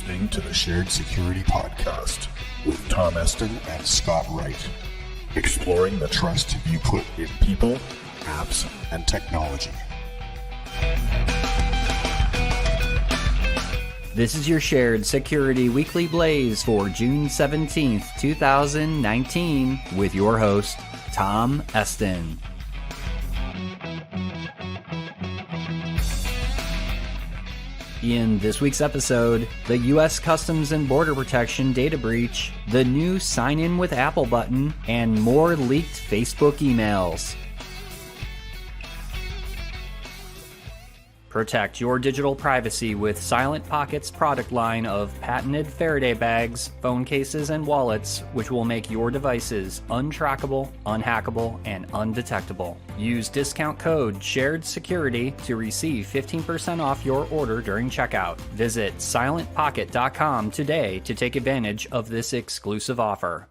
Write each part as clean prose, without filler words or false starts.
listening to the Shared Security Podcast with Tom Eston and Scott Wright, exploring the trust you put in people, apps, and technology. This is your Shared Security Weekly Blaze for June 17th, 2019, with your host, Tom Eston. In this week's episode, the U.S. Customs and Border Protection data breach, the new Sign In with Apple button, and more leaked Facebook emails. Protect your digital privacy with Silent Pocket's product line of patented Faraday bags, phone cases, and wallets, which will make your devices untrackable, unhackable, and undetectable. Use discount code SHAREDSECURITY to receive 15% off your order during checkout. Visit silentpocket.com today to take advantage of this exclusive offer.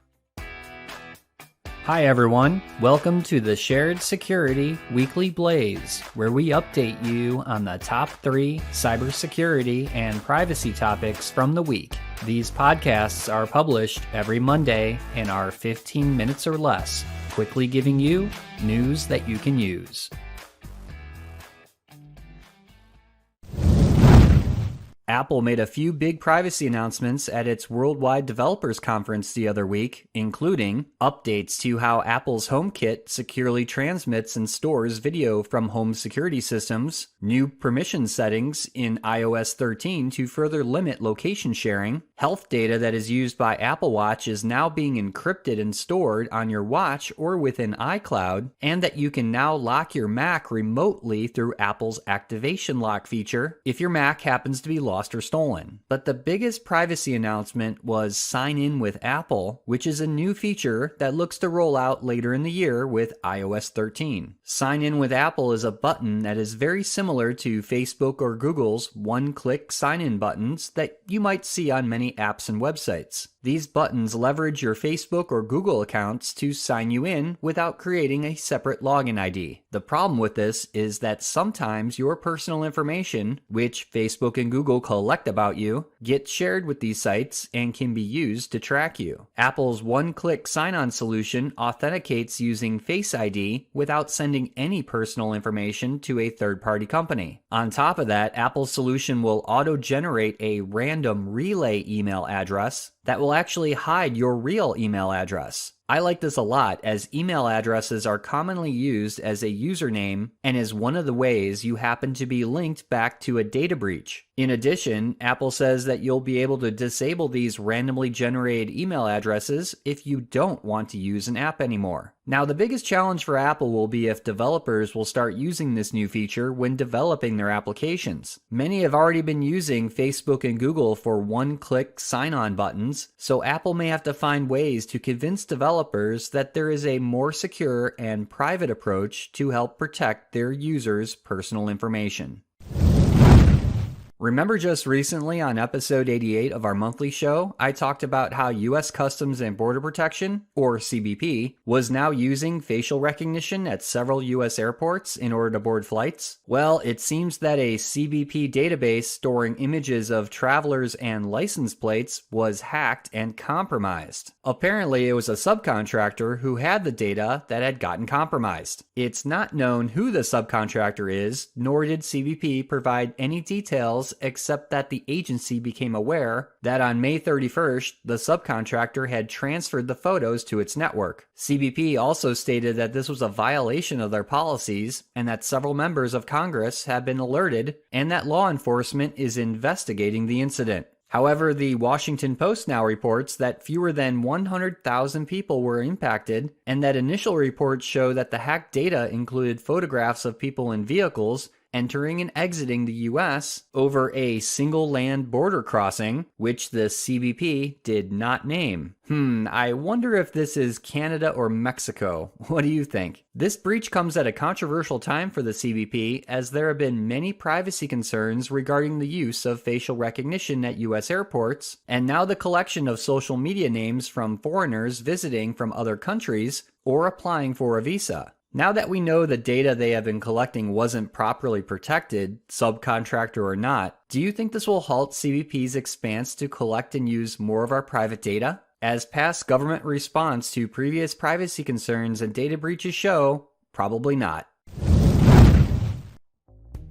Hi everyone, welcome to the Shared Security Weekly Blaze, where we update you on the top 3 cybersecurity and privacy topics from the week. These podcasts are published every Monday and are 15 minutes or less, quickly giving you news that you can use. Apple made a few big privacy announcements at its Worldwide Developers Conference the other week, including updates to how Apple's HomeKit securely transmits and stores video from home security systems, new permission settings in iOS 13 to further limit location sharing, health data that is used by Apple Watch is now being encrypted and stored on your watch or within iCloud, and that you can now lock your Mac remotely through Apple's Activation Lock feature if your Mac happens to be lost or stolen. But the biggest privacy announcement was Sign In with Apple, which is a new feature that looks to roll out later in the year with iOS 13. Sign In with Apple is a button that is very similar to Facebook or Google's one-click sign-in buttons that you might see on many apps and websites. These buttons leverage your Facebook or Google accounts to sign you in without creating a separate login ID. The problem with this is that sometimes your personal information, which Facebook and Google collect about you, gets shared with these sites and can be used to track you. Apple's one-click sign-on solution authenticates using Face ID without sending any personal information to a third-party company. On top of that, Apple's solution will auto-generate a random relay email address that will actually hide your real email address. I like this a lot, as email addresses are commonly used as a username and is one of the ways you happen to be linked back to a data breach. In addition, Apple says that you'll be able to disable these randomly generated email addresses if you don't want to use an app anymore. Now, the biggest challenge for Apple will be if developers will start using this new feature when developing their applications. Many have already been using Facebook and Google for one-click sign-on buttons, so Apple may have to find ways to convince developers that there is a more secure and private approach to help protect their users' personal information. Remember just recently on episode 88 of our monthly show, I talked about how U.S. Customs and Border Protection, or CBP, was now using facial recognition at several U.S. airports in order to board flights? Well, it seems that a CBP database storing images of travelers and license plates was hacked and compromised. Apparently, it was a subcontractor who had the data that had gotten compromised. It's not known who the subcontractor is, nor did CBP provide any details except that the agency became aware that on May 31st, the subcontractor had transferred the photos to its network. CBP also stated that this was a violation of their policies and that several members of Congress have been alerted and that law enforcement is investigating the incident. However, the Washington Post now reports that fewer than 100,000 people were impacted, and that initial reports show that the hacked data included photographs of people in vehicles entering and exiting the U.S. over a single land border crossing, which the CBP did not name. I wonder if this is Canada or Mexico. What do you think? This breach comes at a controversial time for the CBP, as there have been many privacy concerns regarding the use of facial recognition at U.S. airports, and now the collection of social media names from foreigners visiting from other countries or applying for a visa. Now that we know the data they have been collecting wasn't properly protected, subcontractor or not, do you think this will halt CBP's expanse to collect and use more of our private data? As past government response to previous privacy concerns and data breaches show, probably not.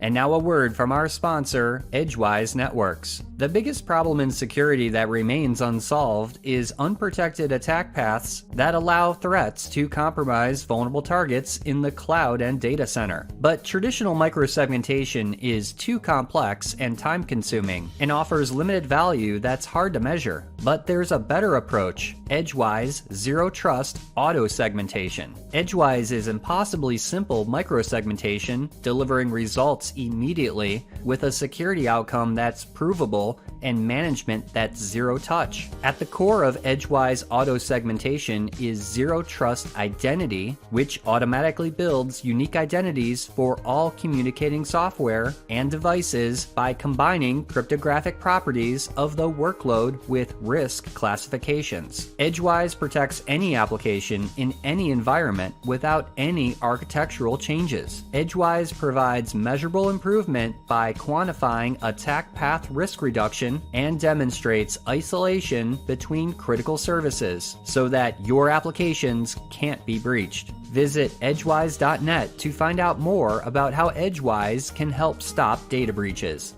And now a word from our sponsor, Edgewise Networks. The biggest problem in security that remains unsolved is unprotected attack paths that allow threats to compromise vulnerable targets in the cloud and data center. But traditional microsegmentation is too complex and time-consuming and offers limited value that's hard to measure. But there's a better approach, Edgewise Zero Trust Auto Segmentation. Edgewise is impossibly simple microsegmentation, delivering results immediately with a security outcome that's provable and management that's zero touch. At the core of Edgewise auto segmentation is Zero Trust Identity, which automatically builds unique identities for all communicating software and devices by combining cryptographic properties of the workload with risk classifications. Edgewise protects any application in any environment without any architectural changes. Edgewise provides measurable improvement by quantifying attack path risk reduction and demonstrates isolation between critical services so that your applications can't be breached. Visit edgewise.net to find out more about how Edgewise can help stop data breaches.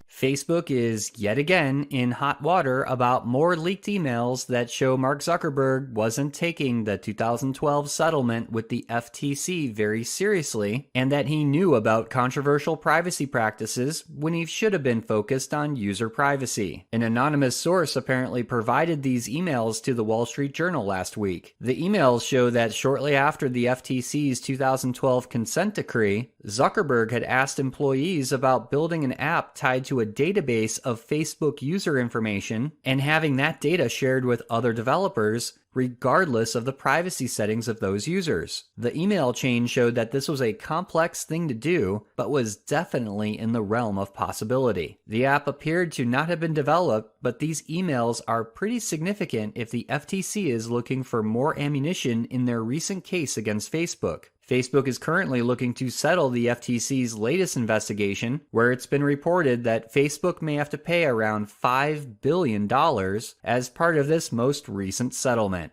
Facebook is yet again in hot water about more leaked emails that show Mark Zuckerberg wasn't taking the 2012 settlement with the FTC very seriously, and that he knew about controversial privacy practices when he should have been focused on user privacy. An anonymous source apparently provided these emails to the Wall Street Journal last week. The emails show that shortly after the FTC's 2012 consent decree, Zuckerberg had asked employees about building an app tied to a database of Facebook user information and having that data shared with other developers, regardless of the privacy settings of those users. The email chain showed that this was a complex thing to do, but was definitely in the realm of possibility. The app appeared to not have been developed, but these emails are pretty significant if the FTC is looking for more ammunition in their recent case against Facebook. Facebook is currently looking to settle the FTC's latest investigation, where it's been reported that Facebook may have to pay around $5 billion as part of this most recent settlement.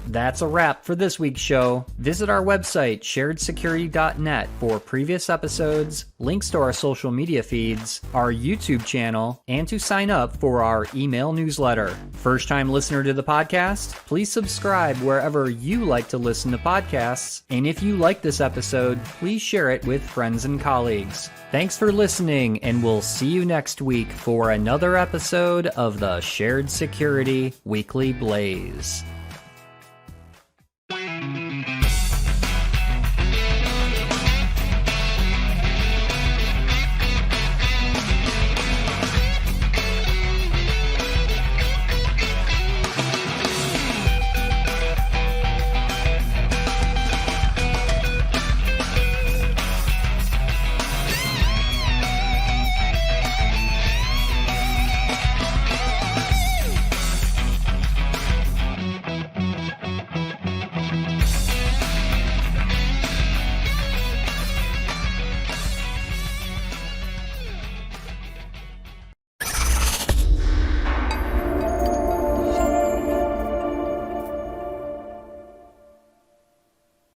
That's a wrap for this week's show. Visit our website, sharedsecurity.net, for previous episodes, links to our social media feeds, our YouTube channel, and to sign up for our email newsletter. First-time listener to the podcast? Please subscribe wherever you like to listen to podcasts. And if you like this episode, please share it with friends and colleagues. Thanks for listening, and we'll see you next week for another episode of the Shared Security Weekly Blaze.